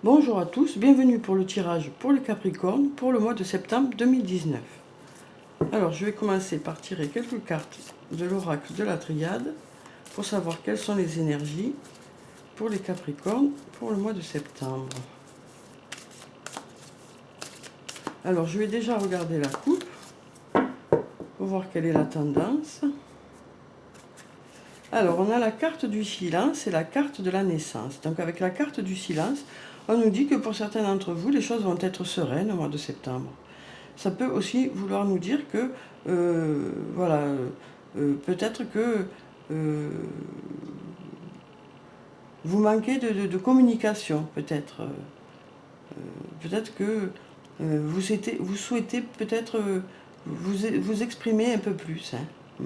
Bonjour à tous, bienvenue pour le tirage pour les Capricornes pour le mois de septembre 2019. Alors je vais commencer par tirer quelques cartes de l'oracle de la Triade pour savoir quelles sont les énergies pour les Capricornes pour le mois de septembre. Alors je vais déjà regarder la coupe pour voir quelle est la tendance. Alors on a la carte du silence et la carte de la naissance. Donc avec la carte du silence, on nous dit que pour certains d'entre vous, les choses vont être sereines au mois de septembre. Ça peut aussi vouloir nous dire que, voilà, peut-être que vous manquez de communication, peut-être. Peut-être que vous souhaitez peut-être vous exprimer un peu plus. Hein.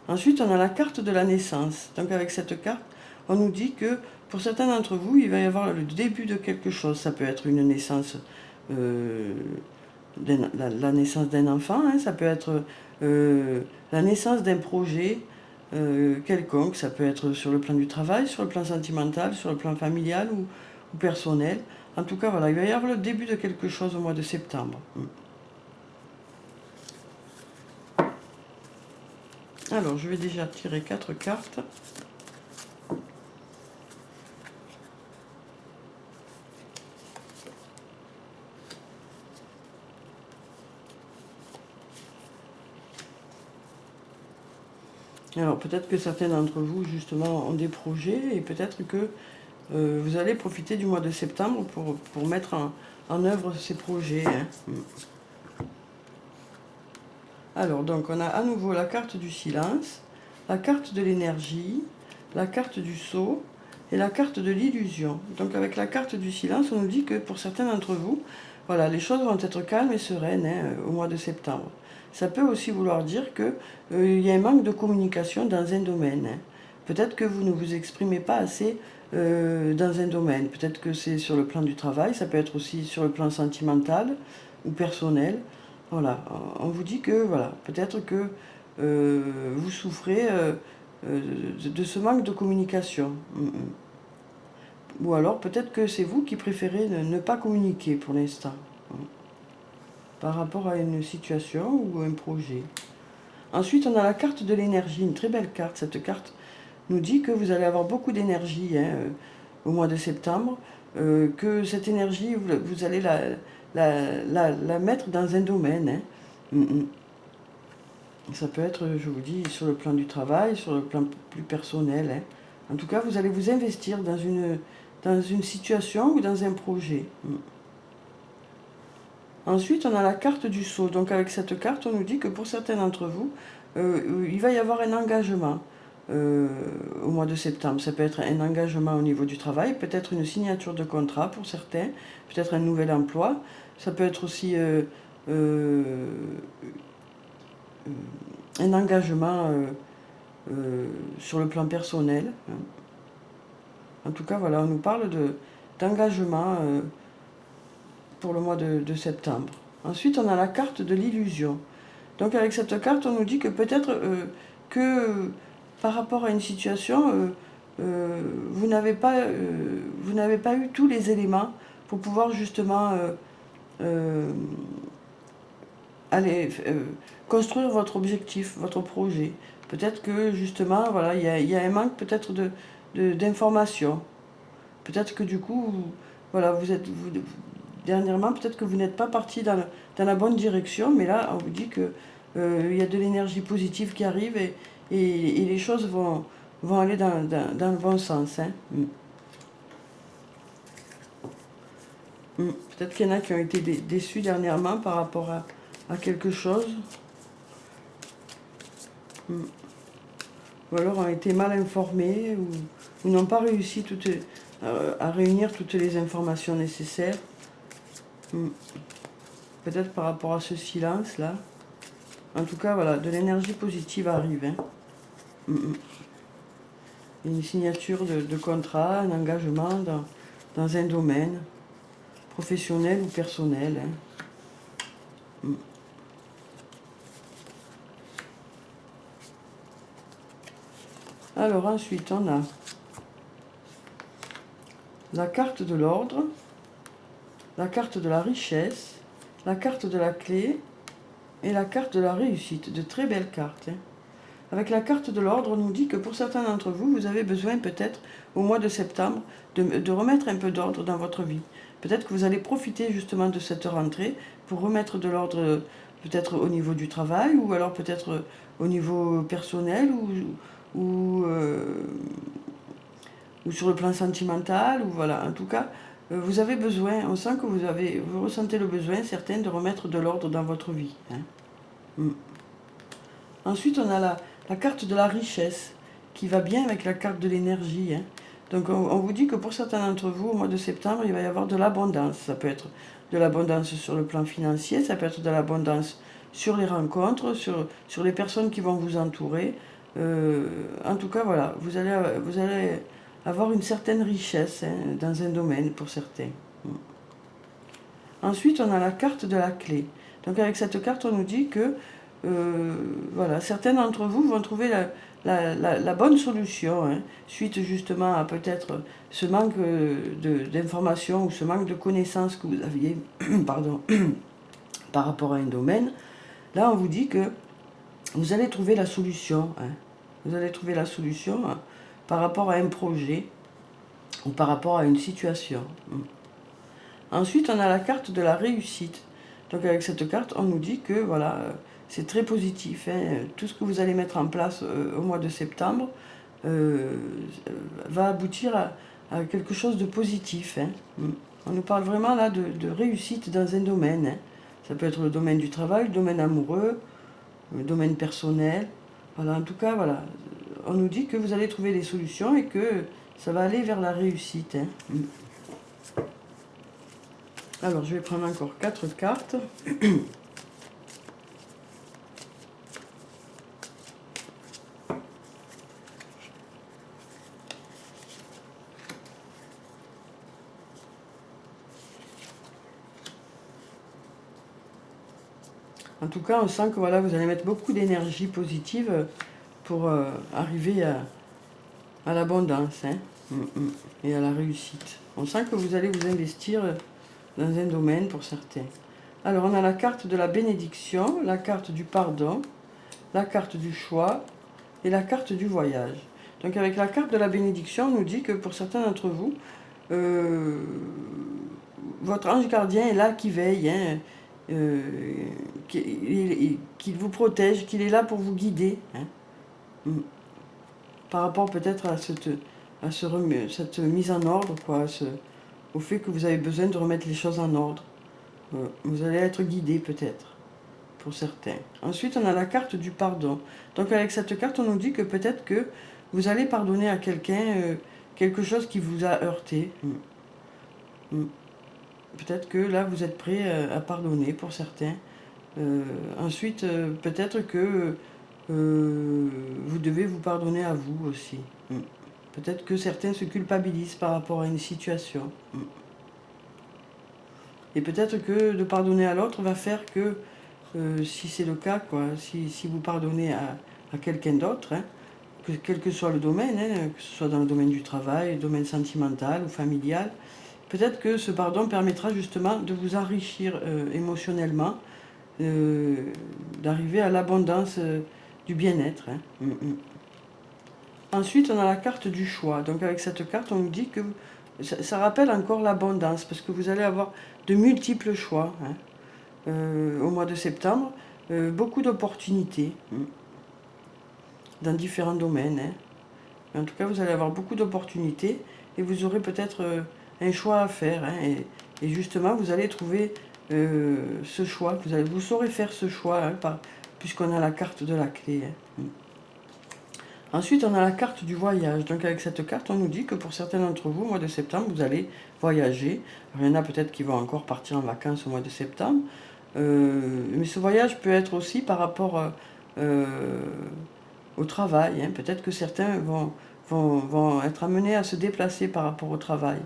Ensuite, on a la carte de la naissance. Donc avec cette carte, on nous dit que pour certains d'entre vous, il va y avoir le début de quelque chose. Ça peut être une naissance, la naissance d'un enfant, hein. Ça peut être la naissance d'un projet quelconque. Ça peut être sur le plan du travail, sur le plan sentimental, sur le plan familial ou personnel. En tout cas, voilà, il va y avoir le début de quelque chose au mois de septembre. Alors, je vais déjà tirer 4 cartes. Alors, peut-être que certains d'entre vous, justement, ont des projets et peut-être que vous allez profiter du mois de septembre pour mettre en œuvre ces projets. Hein. Alors, donc, on a à nouveau la carte du silence, la carte de l'énergie, la carte du sceau et la carte de l'illusion. Donc, avec la carte du silence, on nous dit que pour certains d'entre vous, voilà, les choses vont être calmes et sereines au mois de septembre. Ça peut aussi vouloir dire qu'il y a un manque de communication dans un domaine. Hein. Peut-être que vous ne vous exprimez pas assez dans un domaine. Peut-être que c'est sur le plan du travail, ça peut être aussi sur le plan sentimental ou personnel. Voilà, on vous dit que voilà, peut-être que vous souffrez de ce manque de communication. Ou alors peut-être que c'est vous qui préférez ne pas communiquer pour l'instant par rapport à une situation ou un projet. Ensuite, on a la carte de l'énergie, une très belle carte. Cette carte nous dit que vous allez avoir beaucoup d'énergie au mois de septembre, que cette énergie, vous allez la mettre dans un domaine. Hein. Ça peut être, je vous dis, sur le plan du travail, sur le plan plus personnel. Hein. En tout cas, vous allez vous investir dans une situation ou dans un projet. Ensuite, on a la carte du sceau. Donc avec cette carte, on nous dit que pour certains d'entre vous, il va y avoir un engagement au mois de septembre. Ça peut être un engagement au niveau du travail, peut-être une signature de contrat pour certains, peut-être un nouvel emploi. Ça peut être aussi un engagement sur le plan personnel. Hein. En tout cas, voilà, on nous parle d'engagement pour le mois de septembre. Ensuite, on a la carte de l'illusion. Donc avec cette carte, on nous dit que peut-être que par rapport à une situation, vous n'avez pas eu tous les éléments pour pouvoir justement aller construire votre objectif, votre projet. Peut-être que justement, voilà, il y a un manque peut-être d'informations. Peut-être que du coup, voilà, dernièrement, peut-être que vous n'êtes pas parti dans la bonne direction, mais là, on vous dit que il y a de l'énergie positive qui arrive et les choses vont aller dans le bon sens. Hein. Peut-être qu'il y en a qui ont été déçus dernièrement par rapport à quelque chose. Ou alors ont été mal informés ou n'ont pas réussi à réunir toutes les informations nécessaires. Peut-être par rapport à ce silence-là. En tout cas, voilà, de l'énergie positive arrive. Hein. Une signature de contrat, un engagement dans un domaine, professionnel ou personnel. Hein. Alors ensuite, on a la carte de l'ordre, la carte de la richesse, la carte de la clé et la carte de la réussite. De très belles cartes. Avec la carte de l'ordre, on nous dit que pour certains d'entre vous, vous avez besoin peut-être au mois de septembre de remettre un peu d'ordre dans votre vie. Peut-être que vous allez profiter justement de cette rentrée pour remettre de l'ordre peut-être au niveau du travail ou alors peut-être au niveau personnel ou sur le plan sentimental. Ou voilà. En tout cas, vous avez besoin, on sent que vous ressentez le besoin certain de remettre de l'ordre dans votre vie. Ensuite, on a la carte de la richesse qui va bien avec la carte de l'énergie. Donc on vous dit que pour certains d'entre vous, au mois de septembre, il va y avoir de l'abondance. Ça peut être de l'abondance sur le plan financier, ça peut être de l'abondance sur les rencontres, sur les personnes qui vont vous entourer. En tout cas, voilà, vous allez avoir une certaine richesse dans un domaine pour certains. Ensuite, on a la carte de la clé. Donc avec cette carte, on nous dit que voilà, certains d'entre vous vont trouver la bonne solution, suite justement à peut-être ce manque d'informations ou ce manque de connaissances que vous aviez pardon, par rapport à un domaine. Là, on vous dit que vous allez trouver la solution. Vous allez trouver la solution par rapport à un projet ou par rapport à une situation. Ensuite, on a la carte de la réussite. Donc avec cette carte, on nous dit que voilà, c'est très positif. Tout ce que vous allez mettre en place au mois de septembre va aboutir à quelque chose de positif. On nous parle vraiment là de réussite dans un domaine. Ça peut être le domaine du travail, le domaine amoureux, le domaine personnel. Voilà, en tout cas, voilà, on nous dit que vous allez trouver des solutions et que ça va aller vers la réussite. Alors, je vais prendre encore 4 cartes. En tout cas, on sent que voilà, vous allez mettre beaucoup d'énergie positive pour arriver à l'abondance et à la réussite. On sent que vous allez vous investir dans un domaine pour certains. Alors, on a la carte de la bénédiction, la carte du pardon, la carte du choix et la carte du voyage. Donc, avec la carte de la bénédiction, on nous dit que pour certains d'entre vous, votre ange gardien est là qui veille, qu'il vous protège, qu'il est là pour vous guider. Par rapport peut-être à cette mise en ordre, quoi, au fait que vous avez besoin de remettre les choses en ordre. Vous allez être guidé peut-être, pour certains. Ensuite, on a la carte du pardon. Donc avec cette carte, on nous dit que peut-être que vous allez pardonner à quelqu'un quelque chose qui vous a heurté. Peut-être que là, vous êtes prêt à pardonner pour certains. Ensuite, peut-être que vous devez vous pardonner à vous aussi. Peut-être que certains se culpabilisent par rapport à une situation. Et peut-être que de pardonner à l'autre va faire que, si c'est le cas, quoi, si vous pardonnez à quelqu'un d'autre, quel que soit le domaine, que ce soit dans le domaine du travail, le domaine sentimental ou familial, peut-être que ce pardon permettra justement de vous enrichir émotionnellement, d'arriver à l'abondance du bien-être. Ensuite, on a la carte du choix. Donc avec cette carte, on nous dit que ça rappelle encore l'abondance, parce que vous allez avoir de multiples choix au mois de septembre, beaucoup d'opportunités dans différents domaines. En tout cas, vous allez avoir beaucoup d'opportunités et vous aurez peut-être un choix à faire. Et justement, vous allez trouver ce choix, vous saurez faire ce choix, puisqu'on a la carte de la clé. Ensuite, on a la carte du voyage. Donc avec cette carte, on nous dit que pour certains d'entre vous, au mois de septembre, vous allez voyager. Alors, il y en a peut-être qui vont encore partir en vacances au mois de septembre. Mais ce voyage peut être aussi par rapport au travail. Peut-être que certains vont être amenés à se déplacer par rapport au travail.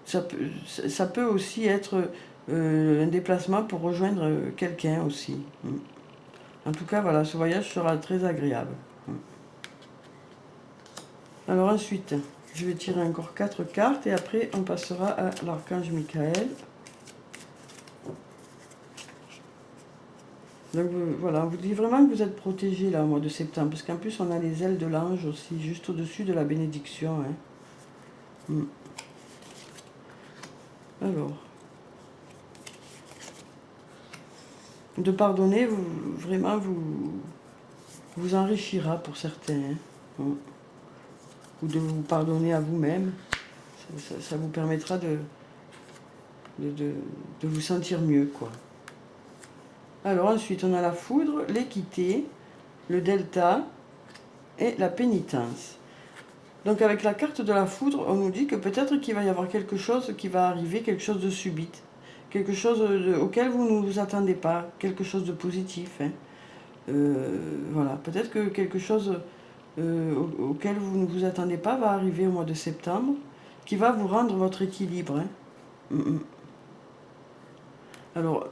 Ça peut aussi être un déplacement pour rejoindre quelqu'un aussi. En tout cas, voilà, ce voyage sera très agréable. Alors ensuite, Je vais tirer encore 4 cartes et après on passera à l'archange Michael. Donc voilà, on vous dit vraiment que vous êtes protégés là au mois de septembre, parce qu'en plus on a les ailes de l'ange aussi, juste au-dessus de la bénédiction. Hein. Alors, de pardonner, vraiment vous enrichira pour certains. Hein. Ou de vous pardonner à vous-même, ça vous permettra de vous sentir mieux, quoi. Alors ensuite, on a la foudre, l'équité, le delta et la pénitence. Donc avec la carte de la foudre, on nous dit que peut-être qu'il va y avoir quelque chose qui va arriver, quelque chose de subite, quelque chose auquel vous ne vous attendez pas, quelque chose de positif. Hein. Voilà, peut-être que quelque chose auquel vous ne vous attendez pas va arriver au mois de septembre, qui va vous rendre votre équilibre. Hein. Alors,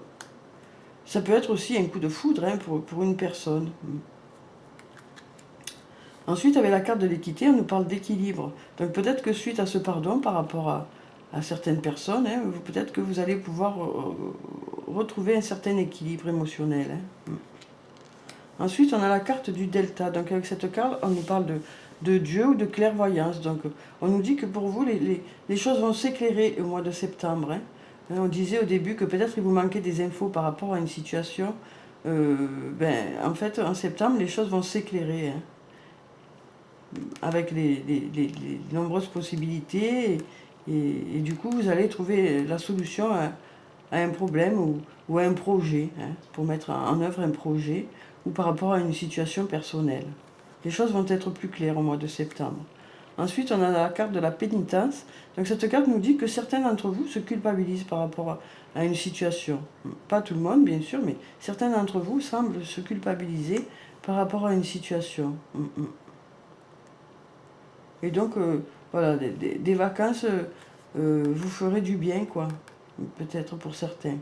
ça peut être aussi un coup de foudre hein, pour une personne. Ensuite, avec la carte de l'équité, on nous parle d'équilibre. Donc peut-être que suite à ce pardon par rapport à certaines personnes, hein, peut-être que vous allez pouvoir retrouver un certain équilibre émotionnel. Hein. Ensuite, on a la carte du delta. Donc avec cette carte, on nous parle de Dieu ou de clairvoyance. Donc on nous dit que pour vous, les choses vont s'éclairer au mois de septembre. Hein. On disait au début que peut-être il vous manquait des infos par rapport à une situation. En fait, en septembre, les choses vont s'éclairer. Hein. Avec les nombreuses possibilités et du coup vous allez trouver la solution à un problème ou à un projet, hein, pour mettre en œuvre un projet ou par rapport à une situation personnelle. Les choses vont être plus claires au mois de septembre. Ensuite, on a la carte de la pénitence. Donc cette carte nous dit que certains d'entre vous se culpabilisent par rapport à une situation. Pas tout le monde, bien sûr, mais certains d'entre vous semblent se culpabiliser par rapport à une situation. Et donc, voilà, des vacances vous ferez du bien, quoi. Peut-être pour certains.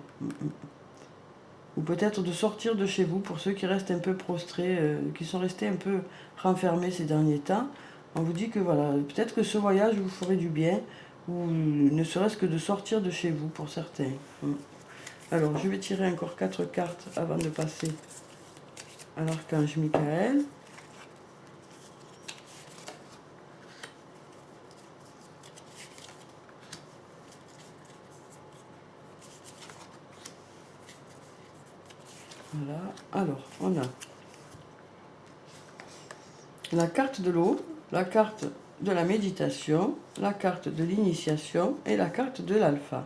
Ou peut-être de sortir de chez vous pour ceux qui restent un peu prostrés, qui sont restés un peu renfermés ces derniers temps. On vous dit que voilà, peut-être que ce voyage vous ferait du bien, ou ne serait-ce que de sortir de chez vous pour certains. Alors, je vais tirer encore 4 cartes avant de passer à l'archange Michael. Voilà, alors on a la carte de l'eau, la carte de la méditation, la carte de l'initiation et la carte de l'alpha.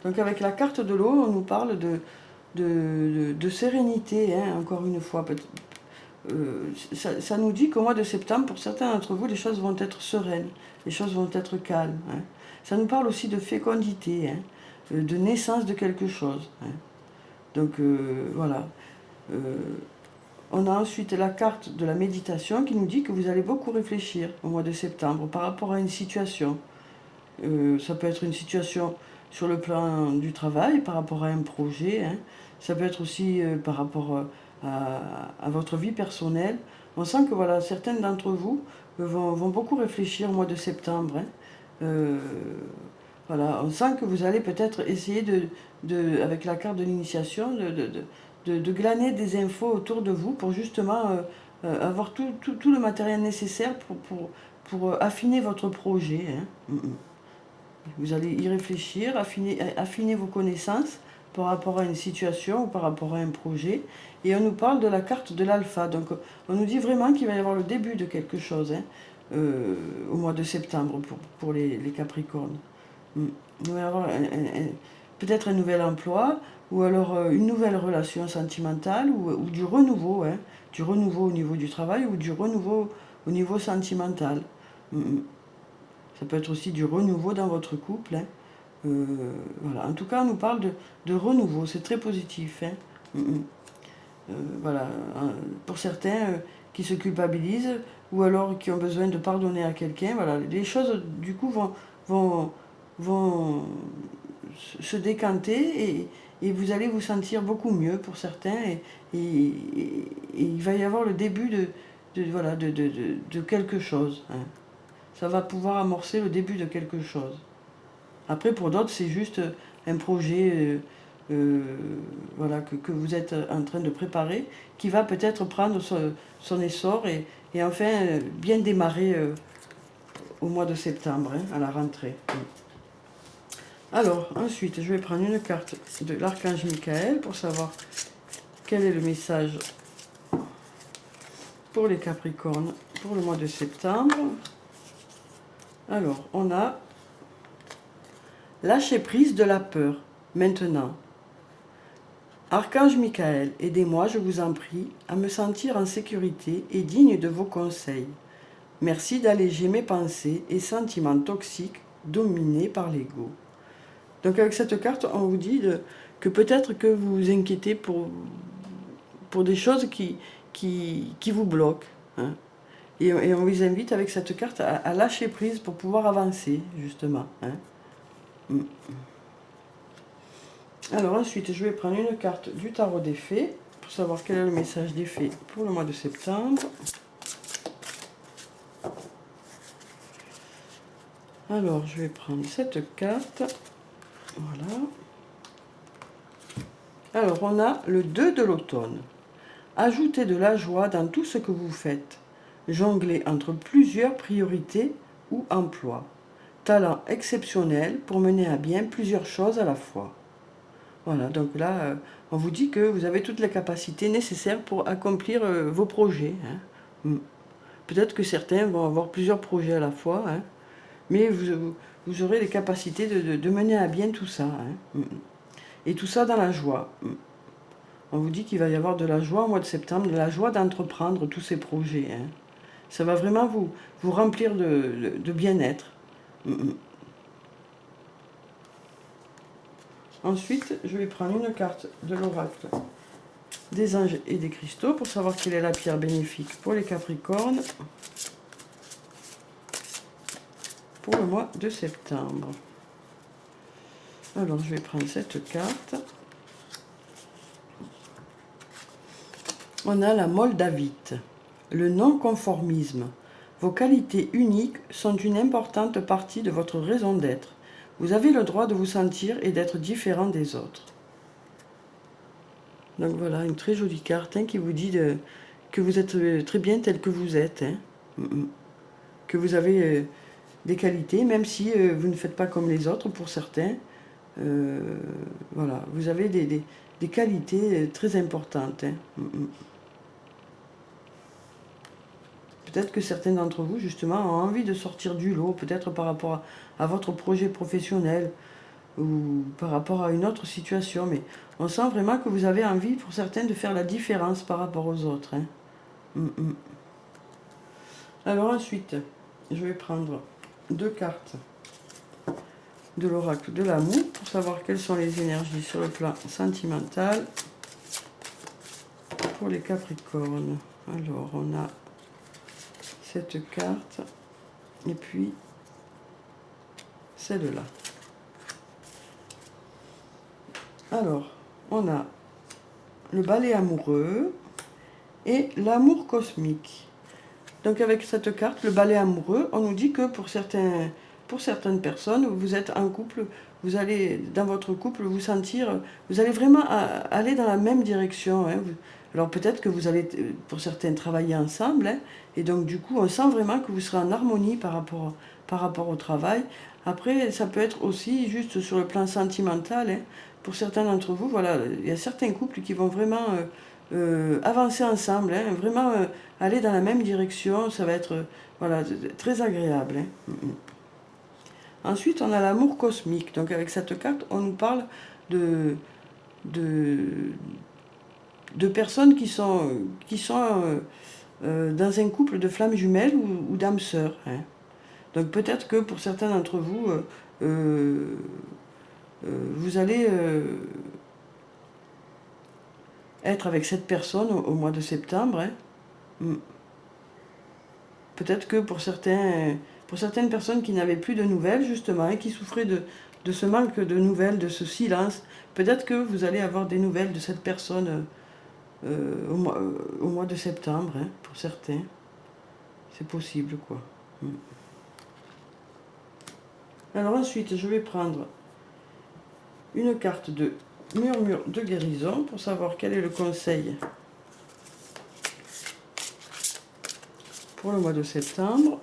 Donc avec la carte de l'eau, on nous parle de sérénité, hein, encore une fois. Ça nous dit qu'au mois de septembre, pour certains d'entre vous, les choses vont être sereines, les choses vont être calmes. Hein. Ça nous parle aussi de fécondité, hein, de naissance de quelque chose. Hein. Donc voilà. On a ensuite la carte de la méditation qui nous dit que vous allez beaucoup réfléchir au mois de septembre par rapport à une situation. Ça peut être une situation sur le plan du travail, par rapport à un projet. Hein. Ça peut être aussi par rapport à votre vie personnelle. On sent que voilà, certains d'entre vous vont beaucoup réfléchir au mois de septembre. Hein. Voilà, on sent que vous allez peut-être essayer avec la carte de l'initiation, de glaner des infos autour de vous pour justement avoir tout le matériel nécessaire pour affiner votre projet. Hein. Vous allez y réfléchir, affiner vos connaissances par rapport à une situation ou par rapport à un projet. Et on nous parle de la carte de l'alpha. Donc on nous dit vraiment qu'il va y avoir le début de quelque chose hein, au mois de septembre pour les Capricornes. Il va y avoir peut-être un nouvel emploi ou alors une nouvelle relation sentimentale ou du renouveau. Hein, du renouveau au niveau du travail ou du renouveau au niveau sentimental. Ça peut être aussi du renouveau dans votre couple. Hein. Voilà. En tout cas, on nous parle de renouveau, c'est très positif. Hein. Voilà. Pour certains qui se culpabilisent ou alors qui ont besoin de pardonner à quelqu'un, voilà. Les choses du coup vont se décanter et vous allez vous sentir beaucoup mieux pour certains et il va y avoir le début de quelque chose. Hein. ça va pouvoir amorcer le début de quelque chose. Après, pour d'autres, c'est juste un projet voilà, que vous êtes en train de préparer, qui va peut-être prendre son essor et enfin bien démarrer au mois de septembre, hein, à la rentrée. Alors, ensuite, je vais prendre une carte de l'archange Michael pour savoir quel est le message pour les Capricornes pour le mois de septembre. Alors, on a lâcher prise de la peur. Maintenant, Archange Michael, aidez-moi, je vous en prie, à me sentir en sécurité et digne de vos conseils. Merci d'alléger mes pensées et sentiments toxiques dominés par l'ego. Donc avec cette carte, on vous dit que peut-être que vous vous inquiétez pour des choses qui vous bloquent. Hein. Et on vous invite avec cette carte à lâcher prise pour pouvoir avancer, justement. Hein. Alors ensuite, je vais prendre une carte du tarot des fées pour savoir quel est le message des fées pour le mois de septembre. Alors, je vais prendre cette carte. Voilà. Alors, on a le 2 de l'automne. Ajoutez de la joie dans tout ce que vous faites. Jonglez entre plusieurs priorités ou emplois. Talent exceptionnel pour mener à bien plusieurs choses à la fois. Voilà, donc là, on vous dit que vous avez toutes les capacités nécessaires pour accomplir vos projets. Hein. Peut-être que certains vont avoir plusieurs projets à la fois, hein, mais vous aurez les capacités de mener à bien tout ça. Hein. Et tout ça dans la joie. On vous dit qu'il va y avoir de la joie au mois de septembre, de la joie d'entreprendre tous ces projets. Hein. Ça va vraiment vous remplir de bien-être. Ensuite, je vais prendre une carte de l'oracle des anges et des cristaux pour savoir quelle est la pierre bénéfique pour les Capricornes pour le mois de septembre. Alors, je vais prendre cette carte. On a la moldavite, le non-conformisme. Vos qualités uniques sont une importante partie de votre raison d'être. Vous avez le droit de vous sentir et d'être différent des autres. Donc voilà, une très jolie carte hein, qui vous dit que vous êtes très bien tel que vous êtes. Hein. Que vous avez des qualités, même si vous ne faites pas comme les autres pour certains. Voilà, vous avez des qualités très importantes. Hein. Peut-être que certains d'entre vous, justement, ont envie de sortir du lot, peut-être par rapport à votre projet professionnel ou par rapport à une autre situation. Mais on sent vraiment que vous avez envie, pour certains, de faire la différence par rapport aux autres. Hein. Alors ensuite, je vais prendre 2 cartes de l'oracle de l'amour pour savoir quelles sont les énergies sur le plan sentimental pour les Capricornes. Alors, on a cette carte et puis celle-là. Alors, on a le balai amoureux et l'amour cosmique. Donc avec cette carte, le balai amoureux, on nous dit que pour certaines personnes, vous êtes en couple, vous allez dans votre couple vous sentir, vous allez vraiment aller dans la même direction. Hein. Alors peut-être que vous allez, pour certains, travailler ensemble, hein, et donc du coup, on sent vraiment que vous serez en harmonie par rapport au travail. Après, ça peut être aussi juste sur le plan sentimental. Hein. Pour certains d'entre vous, voilà, il y a certains couples qui vont vraiment avancer ensemble, hein, vraiment aller dans la même direction. Ça va être voilà, très agréable. Hein. Ensuite, on a l'amour cosmique. Donc avec cette carte, on nous parle de personnes qui sont dans un couple de flammes jumelles ou d'âmes sœurs. Hein. Donc peut-être que pour certains d'entre vous, vous allez être avec cette personne au mois de septembre. Hein. Peut-être que pour certaines personnes qui n'avaient plus de nouvelles, justement, et qui souffraient de ce manque de nouvelles, de ce silence, peut-être que vous allez avoir des nouvelles de cette personne au mois de septembre, hein, pour certains. C'est possible, quoi. Alors ensuite, je vais prendre une carte de murmure de guérison pour savoir quel est le conseil pour le mois de septembre.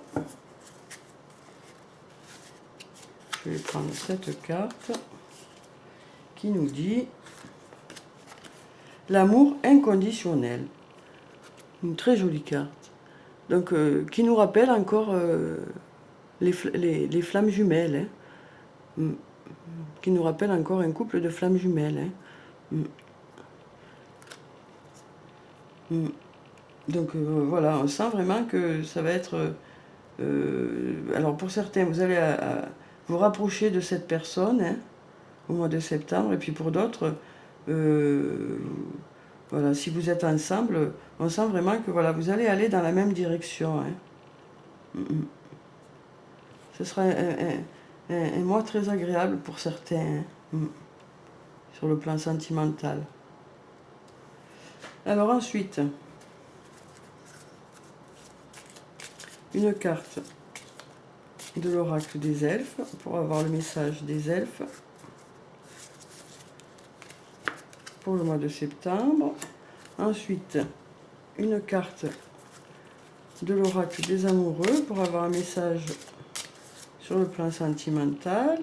Je vais prendre cette carte qui nous dit l'amour inconditionnel. Une très jolie carte. Donc, qui nous rappelle encore les flammes jumelles. Hein. Qui nous rappelle encore un couple de flammes jumelles. Hein. Donc voilà, on sent vraiment que ça va être... alors pour certains, vous allez vous rapprocher de cette personne hein, au mois de septembre. Et puis pour d'autres, voilà, si vous êtes ensemble, on sent vraiment que voilà, vous allez aller dans la même direction. Hein. Ce sera un mois très agréable pour certains, hein, sur le plan sentimental. Alors ensuite, une carte de l'oracle des elfes, pour avoir le message des elfes pour le mois de septembre. Ensuite, une carte de l'oracle des amoureux, pour avoir un message sur le plan sentimental.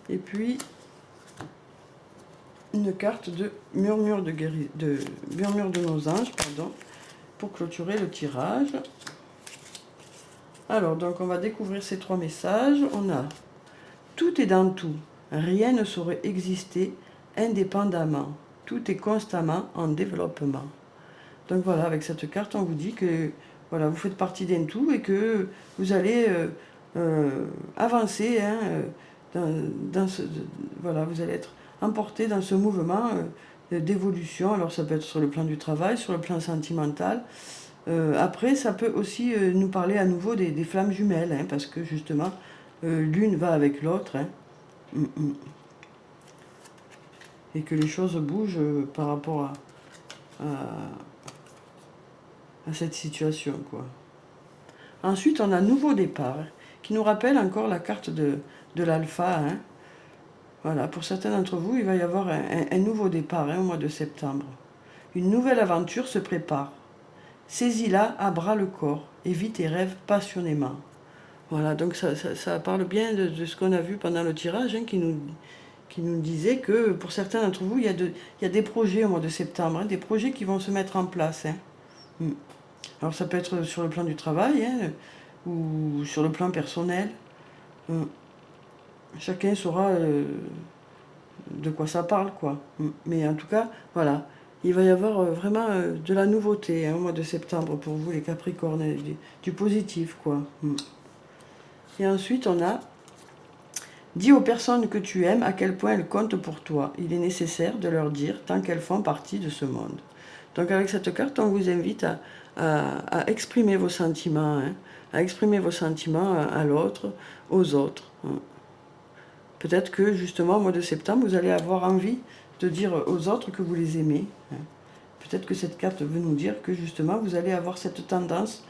Et puis, une carte de murmure de nos anges, pardon, pour clôturer le tirage. Alors, donc, on va découvrir ces trois messages. On a « Tout est dans tout. Rien ne saurait exister indépendamment. Tout est constamment en développement. » Donc voilà, avec cette carte, on vous dit que voilà, vous faites partie d'un tout et que vous allez avancer hein, voilà, vous allez être emporté dans ce mouvement d'évolution. Alors ça peut être sur le plan du travail, sur le plan sentimental. Après, ça peut aussi nous parler à nouveau des flammes jumelles, hein, parce que justement, l'une va avec l'autre. Hein, et que les choses bougent par rapport à cette situation, quoi. Ensuite, on a nouveau départ, qui nous rappelle encore la carte de l'alpha. Hein. Voilà, pour certains d'entre vous, il va y avoir un nouveau départ hein, au mois de septembre. Une nouvelle aventure se prépare. Saisis-la à bras le corps et vis tes rêves passionnément. Voilà, donc ça parle bien de ce qu'on a vu pendant le tirage, hein, qui nous disait que pour certains d'entre vous, il y a des projets au mois de septembre, hein, des projets qui vont se mettre en place. Hein. Alors ça peut être sur le plan du travail hein, ou sur le plan personnel. Chacun saura de quoi ça parle, quoi. Mais en tout cas, voilà. Il va y avoir vraiment de la nouveauté hein, au mois de septembre pour vous, les Capricornes, du positif, quoi. Et ensuite, on a « Dis aux personnes que tu aimes à quel point elles comptent pour toi. Il est nécessaire de leur dire tant qu'elles font partie de ce monde. » Donc avec cette carte, on vous invite à exprimer vos sentiments, hein, à exprimer vos sentiments à l'autre, aux autres. Hein. Peut-être que justement au mois de septembre, vous allez avoir envie de dire aux autres que vous les aimez. Hein. Peut-être que cette carte veut nous dire que justement vous allez avoir cette tendance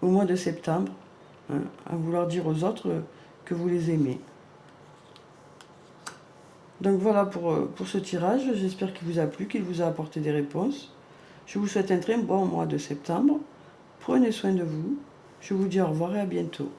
au mois de septembre hein, à vouloir dire aux autres que vous les aimez. Donc voilà pour ce tirage, j'espère qu'il vous a plu, qu'il vous a apporté des réponses. Je vous souhaite un très bon mois de septembre. Prenez soin de vous. Je vous dis au revoir et à bientôt.